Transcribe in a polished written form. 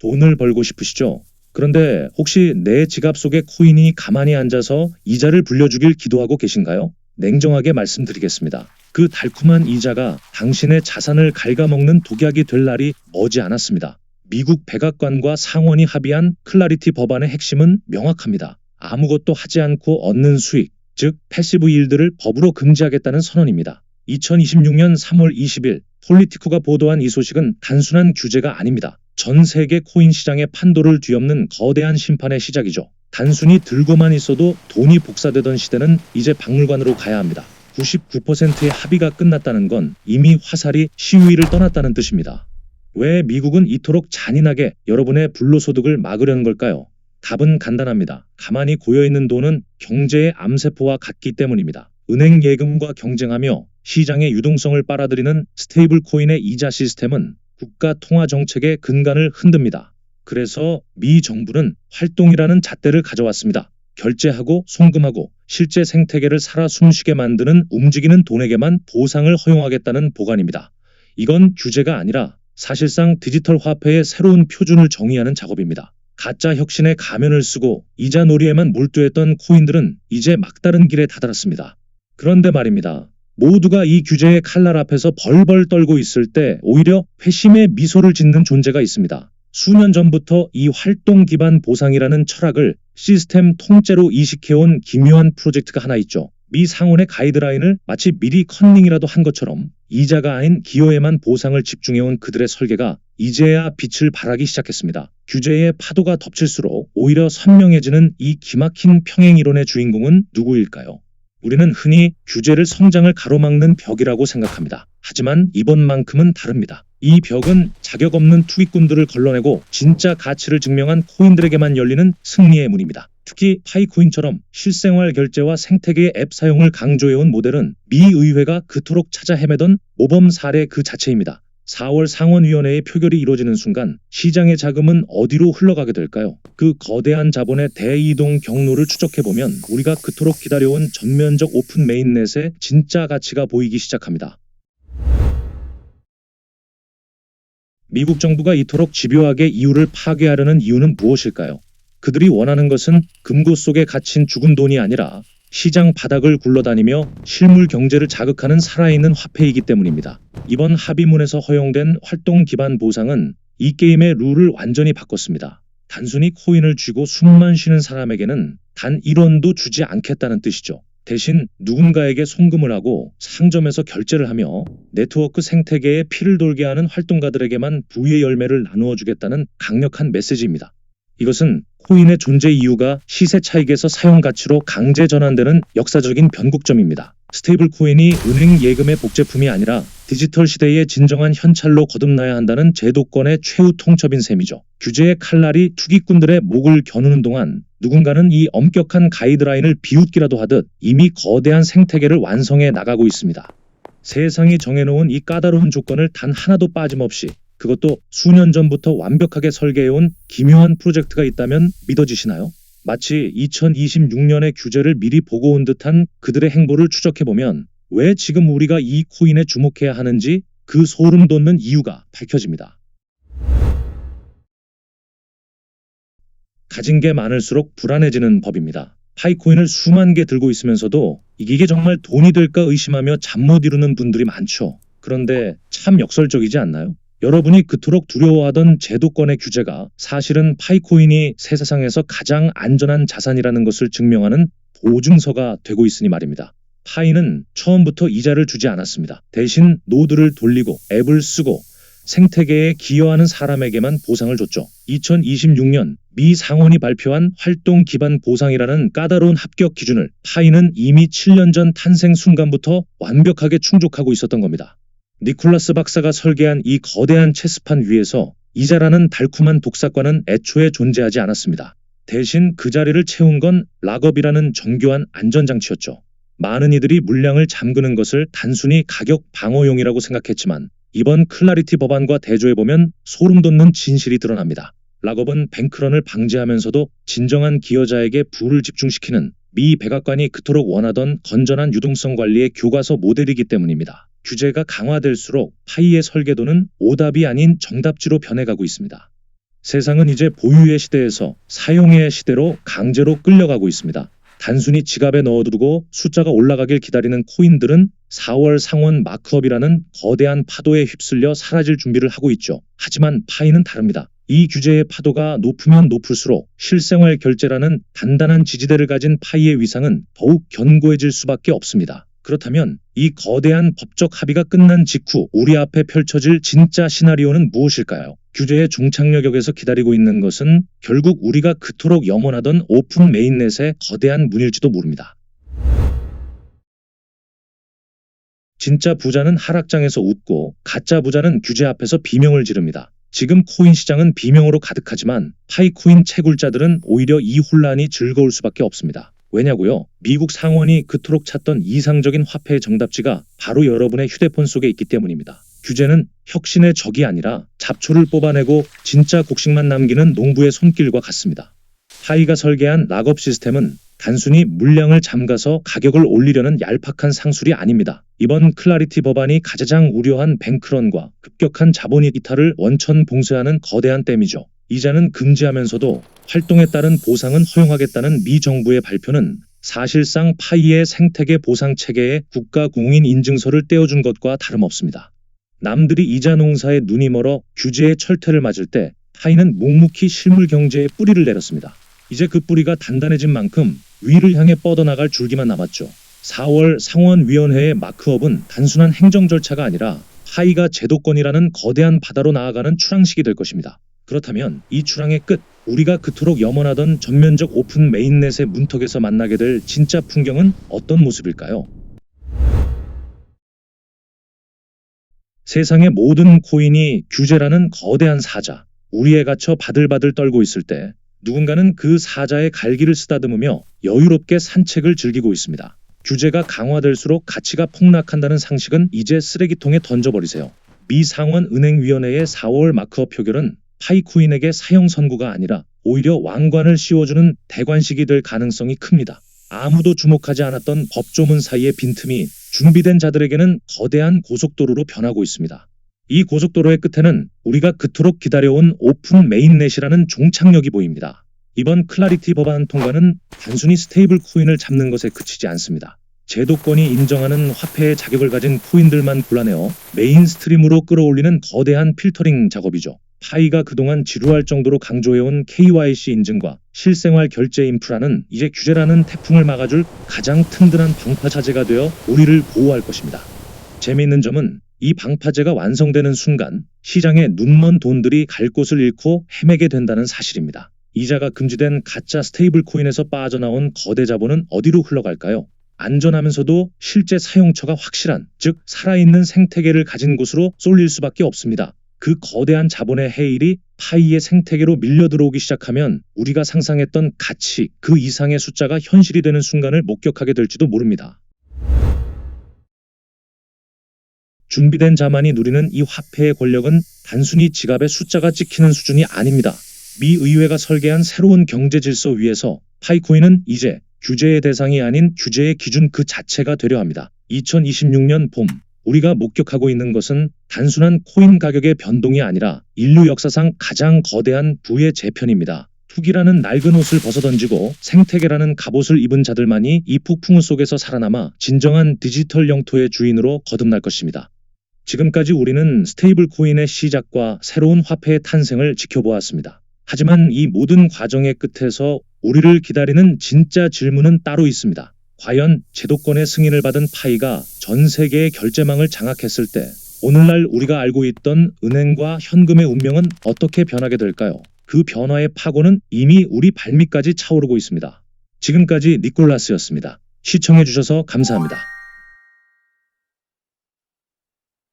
돈을 벌고 싶으시죠? 그런데 혹시 내 지갑 속에 코인이 가만히 앉아서 이자를 불려주길 기도하고 계신가요? 냉정하게 말씀드리겠습니다. 그 달콤한 이자가 당신의 자산을 갉아먹는 독약이 될 날이 머지 않았습니다. 미국 백악관과 상원이 합의한 클라리티 법안의 핵심은 명확합니다. 아무것도 하지 않고 얻는 수익, 즉 패시브 일들을 법으로 금지하겠다는 선언입니다. 2026년 3월 20일 폴리티코가 보도한 이 소식은 단순한 규제가 아닙니다. 전 세계 코인 시장의 판도를 뒤엎는 거대한 심판의 시작이죠. 단순히 들고만 있어도 돈이 복사되던 시대는 이제 박물관으로 가야 합니다. 99%의 합의가 끝났다는 건 이미 화살이 시위를 떠났다는 뜻입니다. 왜 미국은 이토록 잔인하게 여러분의 불로소득을 막으려는 걸까요? 답은 간단합니다. 가만히 고여있는 돈은 경제의 암세포와 같기 때문입니다. 은행 예금과 경쟁하며 시장의 유동성을 빨아들이는 스테이블 코인의 이자 시스템은 국가 통화 정책의 근간을 흔듭니다. 그래서 미 정부는 활동이라는 잣대를 가져왔습니다. 결제하고 송금하고 실제 생태계를 살아 숨쉬게 만드는 움직이는 돈에게만 보상을 허용하겠다는 보관입니다. 이건 규제가 아니라 사실상 디지털 화폐의 새로운 표준을 정의하는 작업입니다. 가짜 혁신의 가면을 쓰고 이자 놀이에만 몰두했던 코인들은 이제 막다른 길에 다다랐습니다. 그런데 말입니다. 모두가 이 규제의 칼날 앞에서 벌벌 떨고 있을 때 오히려 회심의 미소를 짓는 존재가 있습니다. 수년 전부터 이 활동 기반 보상이라는 철학을 시스템 통째로 이식해온 기묘한 프로젝트가 하나 있죠. 미 상원의 가이드라인을 마치 미리 컨닝이라도 한 것처럼 이자가 아닌 기여에만 보상을 집중해온 그들의 설계가 이제야 빛을 발하기 시작했습니다. 규제의 파도가 덮칠수록 오히려 선명해지는 이 기막힌 평행이론의 주인공은 누구일까요? 우리는 흔히 규제를 성장을 가로막는 벽이라고 생각합니다. 하지만 이번만큼은 다릅니다. 이 벽은 자격 없는 투기꾼들을 걸러내고 진짜 가치를 증명한 코인들에게만 열리는 승리의 문입니다. 특히 파이코인처럼 실생활 결제와 생태계의 앱 사용을 강조해온 모델은 미 의회가 그토록 찾아 헤매던 모범 사례 그 자체입니다. 4월 상원위원회의 표결이 이루어지는 순간 시장의 자금은 어디로 흘러가게 될까요? 그 거대한 자본의 대이동 경로를 추적해보면 우리가 그토록 기다려온 전면적 오픈 메인넷의 진짜 가치가 보이기 시작합니다. 미국 정부가 이토록 집요하게 EU를 파괴하려는 이유는 무엇일까요? 그들이 원하는 것은 금고 속에 갇힌 죽은 돈이 아니라 시장 바닥을 굴러다니며 실물 경제를 자극하는 살아있는 화폐이기 때문입니다. 이번 합의문에서 허용된 활동 기반 보상은 이 게임의 룰을 완전히 바꿨습니다. 단순히 코인을 쥐고 숨만 쉬는 사람에게는 단 1원도 주지 않겠다는 뜻이죠. 대신 누군가에게 송금을 하고 상점에서 결제를 하며 네트워크 생태계에 피를 돌게 하는 활동가들에게만 부의 열매를 나누어 주겠다는 강력한 메시지입니다. 이것은 코인의 존재 이유가 시세 차익에서 사용 가치로 강제 전환되는 역사적인 변곡점입니다. 스테이블 코인이 은행 예금의 복제품이 아니라 디지털 시대의 진정한 현찰로 거듭나야 한다는 제도권의 최후 통첩인 셈이죠. 규제의 칼날이 투기꾼들의 목을 겨누는 동안 누군가는 이 엄격한 가이드라인을 비웃기라도 하듯 이미 거대한 생태계를 완성해 나가고 있습니다. 세상이 정해놓은 이 까다로운 조건을 단 하나도 빠짐없이, 그것도 수년 전부터 완벽하게 설계해온 기묘한 프로젝트가 있다면 믿어지시나요? 마치 2026년의 규제를 미리 보고 온 듯한 그들의 행보를 추적해보면 왜 지금 우리가 이 코인에 주목해야 하는지 그 소름 돋는 이유가 밝혀집니다. 가진 게 많을수록 불안해지는 법입니다. 파이코인을 수만 개 들고 있으면서도 이게 정말 돈이 될까 의심하며 잠 못 이루는 분들이 많죠. 그런데 참 역설적이지 않나요? 여러분이 그토록 두려워하던 제도권의 규제가 사실은 파이코인이 세상에서 가장 안전한 자산이라는 것을 증명하는 보증서가 되고 있으니 말입니다. 파이는 처음부터 이자를 주지 않았습니다. 대신 노드를 돌리고 앱을 쓰고 생태계에 기여하는 사람에게만 보상을 줬죠. 2026년 미 상원이 발표한 활동 기반 보상이라는 까다로운 합격 기준을 파이는 이미 7년 전 탄생 순간부터 완벽하게 충족하고 있었던 겁니다. 니콜라스 박사가 설계한 이 거대한 체스판 위에서 이자라는 달콤한 독사과는 애초에 존재하지 않았습니다. 대신 그 자리를 채운 건 락업이라는 정교한 안전장치였죠. 많은 이들이 물량을 잠그는 것을 단순히 가격 방어용이라고 생각했지만 이번 클라리티 법안과 대조해보면 소름 돋는 진실이 드러납니다. 락업은 뱅크런을 방지하면서도 진정한 기여자에게 부를 집중시키는 미 백악관이 그토록 원하던 건전한 유동성 관리의 교과서 모델이기 때문입니다. 규제가 강화될수록 파이의 설계도는 오답이 아닌 정답지로 변해가고 있습니다. 세상은 이제 보유의 시대에서 사용의 시대로 강제로 끌려가고 있습니다. 단순히 지갑에 넣어두고 숫자가 올라가길 기다리는 코인들은 4월 상원 마크업이라는 거대한 파도에 휩쓸려 사라질 준비를 하고 있죠. 하지만 파이는 다릅니다. 이 규제의 파도가 높으면 높을수록 실생활 결제라는 단단한 지지대를 가진 파이의 위상은 더욱 견고해질 수밖에 없습니다. 그렇다면 이 거대한 법적 합의가 끝난 직후 우리 앞에 펼쳐질 진짜 시나리오는 무엇일까요? 규제의 종착역에서 기다리고 있는 것은 결국 우리가 그토록 염원하던 오픈 메인넷의 거대한 문일지도 모릅니다. 진짜 부자는 하락장에서 웃고 가짜 부자는 규제 앞에서 비명을 지릅니다. 지금 코인 시장은 비명으로 가득하지만 파이코인 채굴자들은 오히려 이 혼란이 즐거울 수밖에 없습니다. 왜냐고요? 미국 상원이 그토록 찾던 이상적인 화폐의 정답지가 바로 여러분의 휴대폰 속에 있기 때문입니다. 규제는 혁신의 적이 아니라 잡초를 뽑아내고 진짜 곡식만 남기는 농부의 손길과 같습니다. 파이가 설계한 락업 시스템은 단순히 물량을 잠가서 가격을 올리려는 얄팍한 상술이 아닙니다. 이번 클라리티 법안이 가장 우려한 뱅크런과 급격한 자본 이탈을 원천 봉쇄하는 거대한 댐이죠. 이자는 금지하면서도 활동에 따른 보상은 허용하겠다는 미 정부의 발표는 사실상 파이의 생태계 보상 체계에 국가 공인 인증서를 떼어준 것과 다름없습니다. 남들이 이자 농사에 눈이 멀어 규제의 철퇴를 맞을 때 파이는 묵묵히 실물 경제에 뿌리를 내렸습니다. 이제 그 뿌리가 단단해진 만큼 위를 향해 뻗어나갈 줄기만 남았죠. 4월 상원위원회의 마크업은 단순한 행정 절차가 아니라 파이가 제도권이라는 거대한 바다로 나아가는 출항식이 될 것입니다. 그렇다면 이 출항의 끝, 우리가 그토록 염원하던 전면적 오픈 메인넷의 문턱에서 만나게 될 진짜 풍경은 어떤 모습일까요? 세상의 모든 코인이 규제라는 거대한 사자, 우리에 갇혀 바들바들 떨고 있을 때 누군가는 그 사자의 갈기를 쓰다듬으며 여유롭게 산책을 즐기고 있습니다. 규제가 강화될수록 가치가 폭락한다는 상식은 이제 쓰레기통에 던져버리세요. 미 상원 은행위원회의 4월 마크업 표결은 파이코인에게 사형 선고가 아니라 오히려 왕관을 씌워주는 대관식이 될 가능성이 큽니다. 아무도 주목하지 않았던 법조문 사이의 빈틈이 준비된 자들에게는 거대한 고속도로로 변하고 있습니다. 이 고속도로의 끝에는 우리가 그토록 기다려온 오픈 메인넷이라는 종착역이 보입니다. 이번 클라리티 법안 통과는 단순히 스테이블 코인을 잡는 것에 그치지 않습니다. 제도권이 인정하는 화폐의 자격을 가진 코인들만 골라내어 메인스트림으로 끌어올리는 거대한 필터링 작업이죠. 파이가 그동안 지루할 정도로 강조해온 KYC 인증과 실생활 결제 인프라는 이제 규제라는 태풍을 막아줄 가장 튼튼한 방파제가 되어 우리를 보호할 것입니다. 재미있는 점은 이 방파제가 완성되는 순간 시장에 눈먼 돈들이 갈 곳을 잃고 헤매게 된다는 사실입니다. 이자가 금지된 가짜 스테이블 코인에서 빠져나온 거대 자본은 어디로 흘러갈까요? 안전하면서도 실제 사용처가 확실한, 즉 살아있는 생태계를 가진 곳으로 쏠릴 수밖에 없습니다. 그 거대한 자본의 해일이 파이의 생태계로 밀려 들어오기 시작하면 우리가 상상했던 가치, 그 이상의 숫자가 현실이 되는 순간을 목격하게 될지도 모릅니다. 준비된 자만이 누리는 이 화폐의 권력은 단순히 지갑에 숫자가 찍히는 수준이 아닙니다. 미 의회가 설계한 새로운 경제 질서 위에서 파이코인은 이제 규제의 대상이 아닌 규제의 기준 그 자체가 되려 합니다. 2026년 봄, 우리가 목격하고 있는 것은 단순한 코인 가격의 변동이 아니라 인류 역사상 가장 거대한 부의 재편입니다. 투기라는 낡은 옷을 벗어던지고 생태계라는 갑옷을 입은 자들만이 이 폭풍우 속에서 살아남아 진정한 디지털 영토의 주인으로 거듭날 것입니다. 지금까지 우리는 스테이블 코인의 시작과 새로운 화폐의 탄생을 지켜보았습니다. 하지만 이 모든 과정의 끝에서 우리를 기다리는 진짜 질문은 따로 있습니다. 과연 제도권의 승인을 받은 파이가 전 세계의 결제망을 장악했을 때 오늘날 우리가 알고 있던 은행과 현금의 운명은 어떻게 변하게 될까요? 그 변화의 파고는 이미 우리 발밑까지 차오르고 있습니다. 지금까지 니콜라스였습니다. 시청해주셔서 감사합니다.